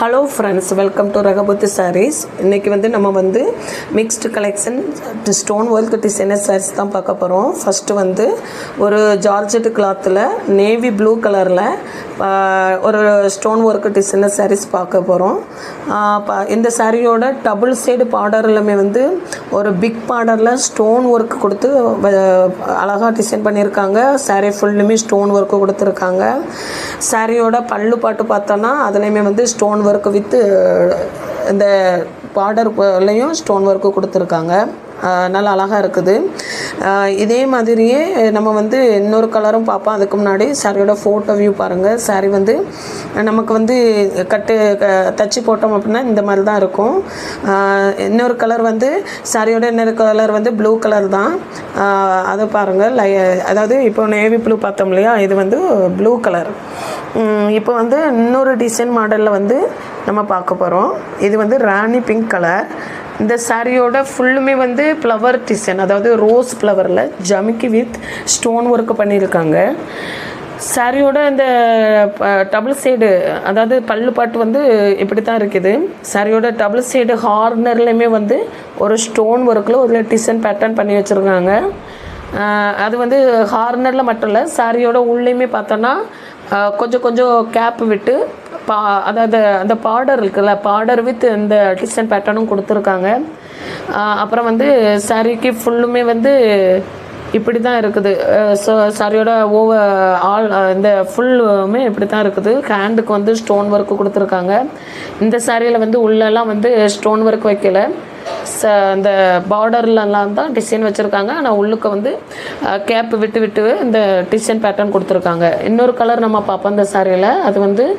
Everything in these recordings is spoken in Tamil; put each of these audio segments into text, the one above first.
Hello friends, welcome to Ragaputhu sarees. இன்றைக்கி நம்ம mixed collection stone work designer sarees தான் பார்க்க போகிறோம். ஃபஸ்ட்டு ஒரு ஜார்ஜெட் கிளாத்தில் நேவி ப்ளூ கலரில் ஒரு ஸ்டோன் ஒர்க் டிசைனர் சாரீஸ் பார்க்க போகிறோம். இந்த சாரியோட டபுள் சைடு பார்டர்லுமே ஒரு பிக் பார்டரில் ஸ்டோன் ஒர்க் கொடுத்து அழகாக டிசைன் பண்ணியிருக்காங்க. சாரீ ஃபுல்லுமே ஸ்டோன் ஒர்க்கு கொடுத்துருக்காங்க. சாரியோட பல்லு பாட்டு பார்த்தோன்னா அதுலேயுமே ஸ்டோன் ஒர்க் வித் இந்த பார்டர்லையும் ஸ்டோன் ஒர்க்கு கொடுத்துருக்காங்க. நல்லா அழகாக இருக்குது. இதே மாதிரியே நம்ம இன்னொரு கலரும் பார்ப்போம். அதுக்கு முன்னாடி சாரியோட ஃபோட்டோ வியூ பாருங்கள். சாரி நமக்கு தச்சு போட்டோம் அப்படின்னா இந்த மாதிரி தான் இருக்கும். இன்னொரு கலர் சாரியோட இன்னொரு கலர் ப்ளூ கலர் தான். அதை பாருங்கள். அதாவது இப்போ நேவி ப்ளூ பார்த்தோம் இல்லையா, இது ப்ளூ கலர். இப்போ இன்னொரு டிசைன் மாடலில் நம்ம பார்க்க போகிறோம். இது ராணி பிங்க் கலர். இந்த சாரியோட ஃபுல்லுமே ஃப்ளவர் டிசைன், அதாவது ரோஸ் ஃப்ளவரில் ஜமிக்கி வித் ஸ்டோன் ஒர்க்கு பண்ணியிருக்காங்க. சாரியோட இந்த டபுள் சைடு, அதாவது பல்லு பாட்டு இப்படி தான் இருக்குது. சாரியோட டபுள் சைடு ஹார்னர்லேயுமே ஒரு ஸ்டோன் ஒர்க்கில் ஒரு டிசைன் பேட்டர்ன் பண்ணி வச்சுருக்காங்க. அது ஹார்னரில் மட்டும் இல்லை, சாரியோட உள்ளேயுமே பார்த்தோன்னா கொஞ்சம் கொஞ்சம் கேப் விட்டு அதாவது அந்த பார்டர் இருக்குல்ல, பார்டர் வித் இந்த டிசைன் பேட்டர்னும் கொடுத்துருக்காங்க. அப்புறம் சாரிக்கு ஃபுல்லுமே இப்படி தான் இருக்குது. ஸோ சாரியோட இந்த ஃபுல்லுமே இப்படி தான் இருக்குது. ஹேண்டுக்கு ஸ்டோன் ஒர்க்கு கொடுத்துருக்காங்க. இந்த சாரியில் உள்ளெல்லாம் ஸ்டோன் ஒர்க் வைக்கல. அந்த பார்டர்லலாம் தான் டிசைன் வச்சுருக்காங்க. ஆனால் உள்ளுக்கு கேப் விட்டு விட்டு இந்த டிசைன் பேட்டர்ன் கொடுத்துருக்காங்க. இன்னொரு கலர் நம்ம பார்ப்போம் இந்த சாரியில். அது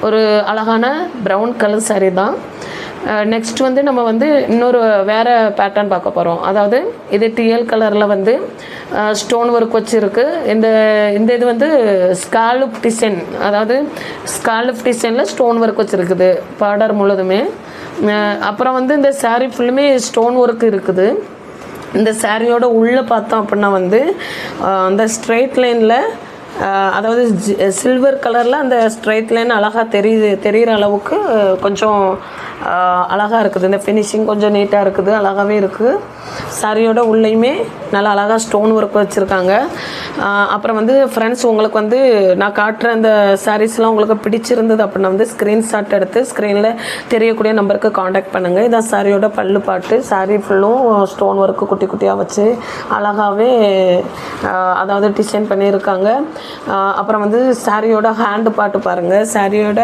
ஒரு அழகான ப்ரௌன் கலர் சாரீ தான். நெக்ஸ்ட் நம்ம இன்னொரு வேறு பேட்டர்ன் பார்க்க போகிறோம். அதாவது இது டிஎல் கலரில் ஸ்டோன் ஒர்க் வச்சுருக்கு. இந்த இது ஸ்காலப் டிசைன், அதாவது ஸ்காலப் டிசைனில் ஸ்டோன் ஒர்க் வச்சுருக்குது பார்டர் முழுதுமே. அப்புறம் இந்த சாரீ ஃபுல்லுமே ஸ்டோன் ஒர்க் இருக்குது. இந்த சாரியோட உள்ளே பார்த்தோம் அப்படின்னா அந்த ஸ்ட்ரெயிட் லைனில், அதாவது சில்வர் கலரில் அந்த ஸ்ட்ரைட் லைன் அழகாக தெரிகிற அளவுக்கு கொஞ்சம் அழகாக இருக்குது. இந்த ஃபினிஷிங் கொஞ்சம் நீட்டாக இருக்குது, அழகாகவே இருக்குது. சாரியோட உள்ளேயுமே நல்லா அழகாக ஸ்டோன் ஒர்க் வச்சுருக்காங்க. அப்புறம் ஃப்ரெண்ட்ஸ், உங்களுக்கு நான் காட்டுற அந்த சாரீஸ்லாம் உங்களுக்கு பிடிச்சிருந்தது அப்படின்னா ஸ்க்ரீன்ஷாட் எடுத்து ஸ்க்ரீனில் தெரியக்கூடிய நம்பருக்கு காண்டாக்ட் பண்ணுங்கள். இதான் சாரியோட பல்லு பாட்டு. சாரீ ஃபுல்லும் ஸ்டோன் ஒர்க்கு குட்டி குட்டியாக வச்சு அழகாகவே அதாவது டிசைன் பண்ணியிருக்காங்க. அப்புறம் சாரியோட ஹேண்டு பாட்டு பாருங்கள். சாரியோட